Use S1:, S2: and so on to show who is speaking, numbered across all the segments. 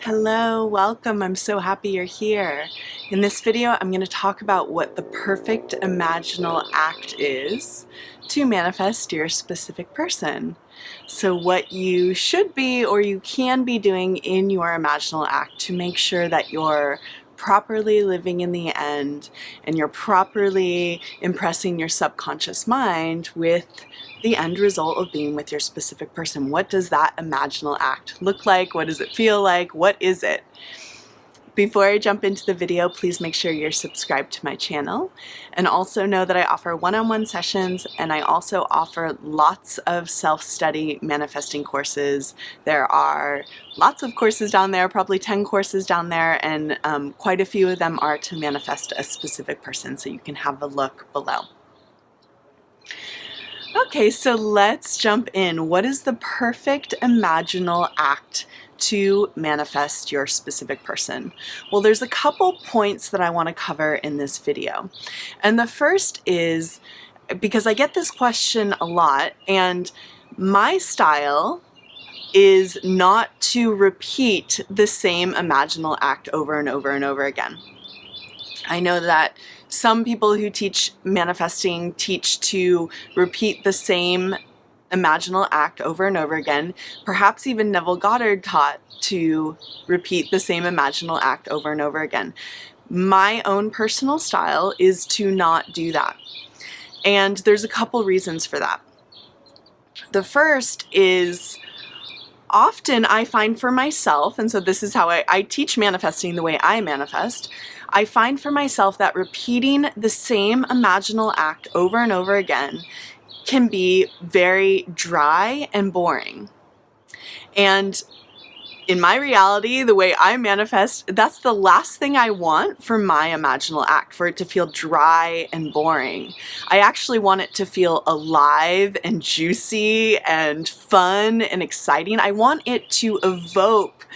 S1: Hello, welcome. I'm so happy you're here. In this video, I'm going to talk about what the perfect imaginal act is to manifest your specific person. So what you should be or you can be doing in your imaginal act to make sure that you're properly living in the end and you're properly impressing your subconscious mind with the end result of being with your specific person. What does that imaginal act look like? What does it feel like? What is it? Before I jump into the video, please make sure you're subscribed to my channel, and also know that I offer one-on-one sessions, and I also offer lots of self-study manifesting courses. There are lots of courses down there, probably 10 courses down there, and quite a few of them are to manifest a specific person, so you can have a look below. Okay, so let's jump in. What is the perfect imaginal act to manifest your specific person? Well, there's a couple points that I want to cover in this video. And the first is, because I get this question a lot, and my style is not to repeat the same imaginal act over and over and over again. I know that some people who teach manifesting teach to repeat the same imaginal act over and over again. Perhaps even Neville Goddard taught to repeat the same imaginal act over and over again. My own personal style is to not do that. And there's a couple reasons for that. The first is, often I find for myself, and so this is how I teach manifesting the way I manifest, I find for myself that repeating the same imaginal act over and over again can be very dry and boring. And in my reality, the way I manifest, that's the last thing I want for my imaginal act, for it to feel dry and boring. I actually want it to feel alive and juicy and fun and exciting. I want it to evoke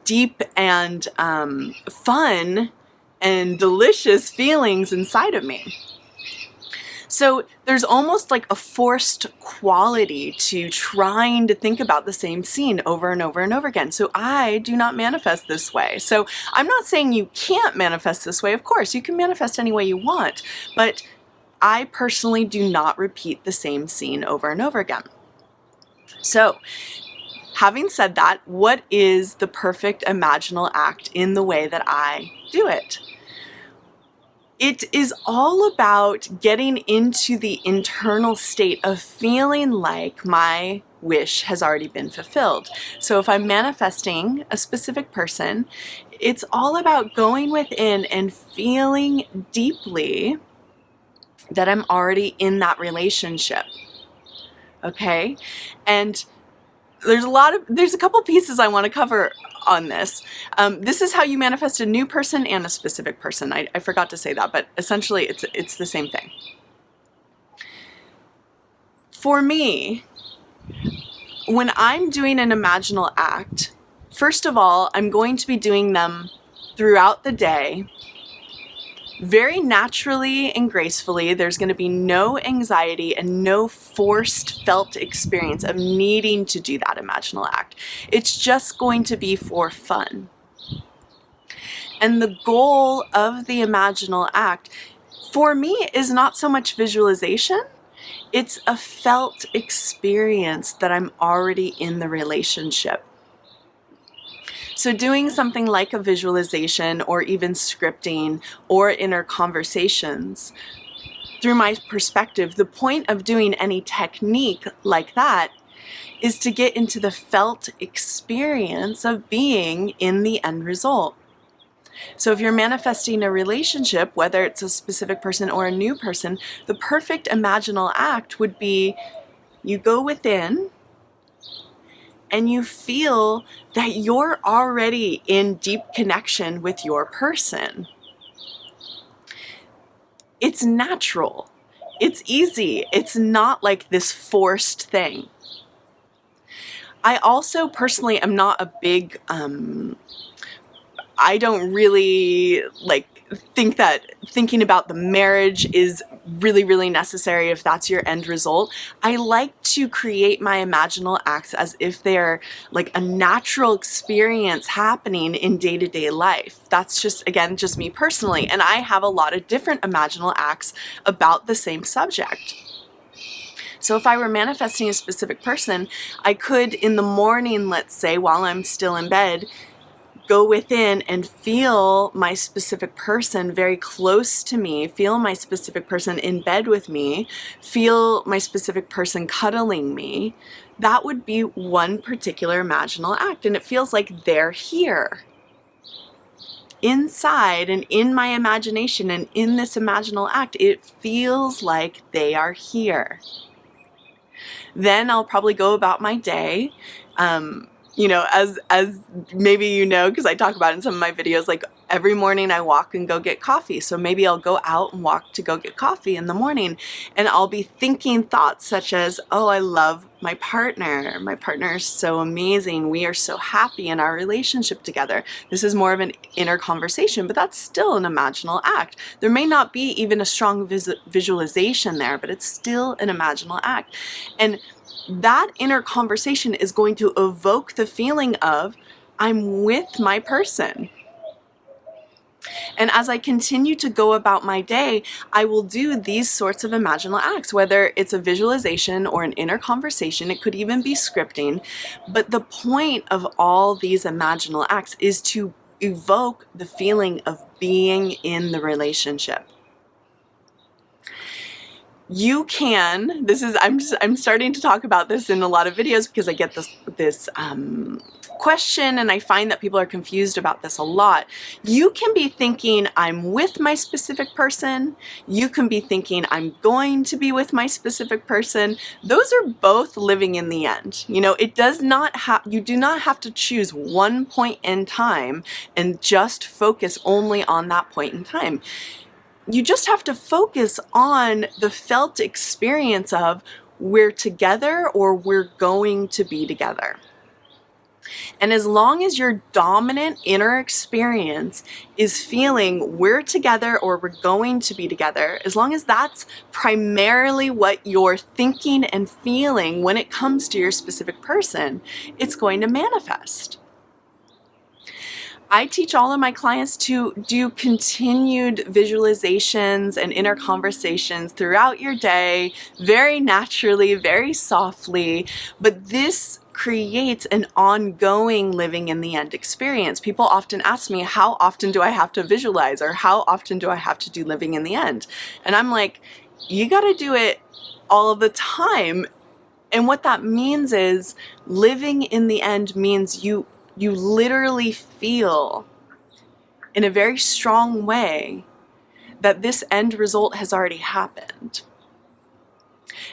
S1: deep and fun and delicious feelings inside of me. So there's almost like a forced quality to trying to think about the same scene over and over and over again. So I do not manifest this way. So I'm not saying you can't manifest this way. Of course, you can manifest any way you want, but I personally do not repeat the same scene over and over again. So having said that, what is the perfect imaginal act in the way that I do it? It is all about getting into the internal state of feeling like my wish has already been fulfilled. So if I'm manifesting a specific person, it's all about going within and feeling deeply that I'm already in that relationship. Okay? And there's a couple pieces I want to cover on this. This is how you manifest a new person and a specific person. I forgot to say that, but essentially it's the same thing. For me, when I'm doing an imaginal act, first of all, I'm going to be doing them throughout the day, very naturally and gracefully. There's going to be no anxiety and no forced felt experience of needing to do that imaginal act. It's just going to be for fun. And the goal of the imaginal act, for me, is not so much visualization. It's a felt experience that I'm already in the relationship. So doing something like a visualization or even scripting or inner conversations, through my perspective, the point of doing any technique like that is to get into the felt experience of being in the end result. So if you're manifesting a relationship, whether it's a specific person or a new person, the perfect imaginal act would be you go within and you feel that you're already in deep connection with your person. It's natural. It's easy. It's not like this forced thing. I also personally am not a big I don't really think that thinking about the marriage is really necessary if that's your end result. I like to create my imaginal acts as if they're like a natural experience happening in day-to-day life. That's just, again, just me personally. And I have a lot of different imaginal acts about the same subject. So if I were manifesting a specific person, I could, in the morning, let's say, while I'm still in bed, go within and feel my specific person very close to me, feel my specific person in bed with me, feel my specific person cuddling me. That would be one particular imaginal act, and it feels like they're here. Inside and in my imagination and in this imaginal act, it feels like they are here. Then I'll probably go about my day. You know, as maybe you know, because I talk about it in some of my videos, like every morning I walk and go get coffee. So maybe I'll go out and walk to go get coffee in the morning, and I'll be thinking thoughts such as, oh, I love my partner. My partner is so amazing. We are so happy in our relationship together. This is more of an inner conversation, but that's still an imaginal act. There may not be even a strong visualization there, but it's still an imaginal act. And that inner conversation is going to evoke the feeling of, I'm with my person. And as I continue to go about my day, I will do these sorts of imaginal acts, whether it's a visualization or an inner conversation. It could even be scripting. But the point of all these imaginal acts is to evoke the feeling of being in the relationship. You can, I'm starting to talk about this in a lot of videos because I get this question, and I find that people are confused about this a lot. You can be thinking, I'm with my specific person. You can be thinking, I'm going to be with my specific person. Those are both living in the end. You know, it does not have, you do not have to choose one point in time and just focus only on that point in time. You just have to focus on the felt experience of we're together or we're going to be together. And as long as your dominant inner experience is feeling we're together or we're going to be together, as long as that's primarily what you're thinking and feeling when it comes to your specific person, it's going to manifest. I teach all of my clients to do continued visualizations and inner conversations throughout your day, very naturally, very softly, but this creates an ongoing living in the end experience. People often ask me, how often do I have to visualize, or how often do I have to do living in the end? And I'm like, you got to do it all of the time. And what that means is living in the end means you literally feel in a very strong way that this end result has already happened.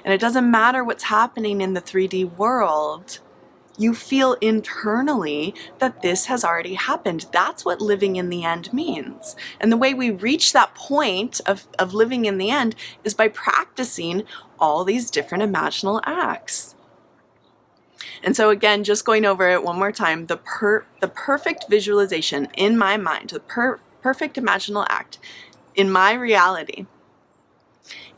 S1: And it doesn't matter what's happening in the 3D world, you feel internally that this has already happened. That's what living in the end means. And the way we reach that point of living in the end is by practicing all these different imaginal acts. And so again, just going over it one more time, the perfect visualization in my mind, the perfect imaginal act in my reality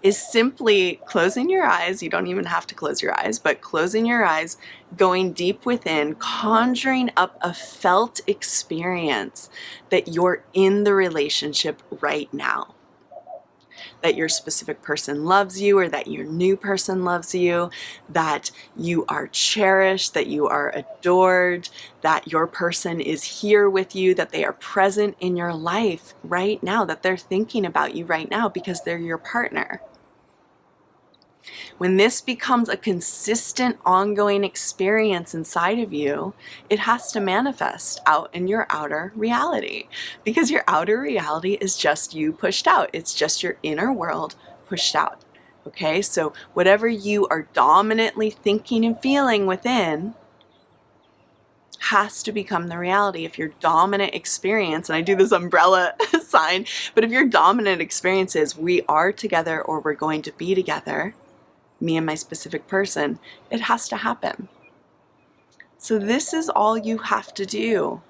S1: is simply closing your eyes. You don't even have to close your eyes, but closing your eyes, going deep within, conjuring up a felt experience that you're in the relationship right now. That your specific person loves you, or that your new person loves you, that you are cherished, that you are adored, that your person is here with you, that they are present in your life right now, that they're thinking about you right now because they're your partner. When this becomes a consistent, ongoing experience inside of you, it has to manifest out in your outer reality, because your outer reality is just you pushed out. It's just your inner world pushed out. Okay, so whatever you are dominantly thinking and feeling within has to become the reality. If your dominant experience, and I do this umbrella sign, but if your dominant experience is we are together or we're going to be together, me and my specific person, it has to happen. So this is all you have to do.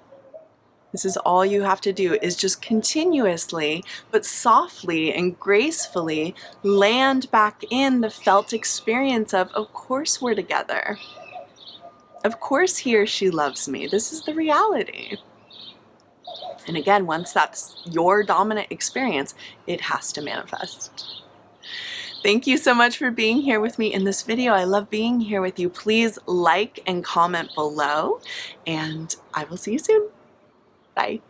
S1: This is all you have to do, is just continuously, but softly and gracefully land back in the felt experience of course we're together. Of course he or she loves me. This is the reality. And again, once that's your dominant experience, it has to manifest. Thank you so much for being here with me in this video. I love being here with you. Please like and comment below, and I will see you soon. Bye.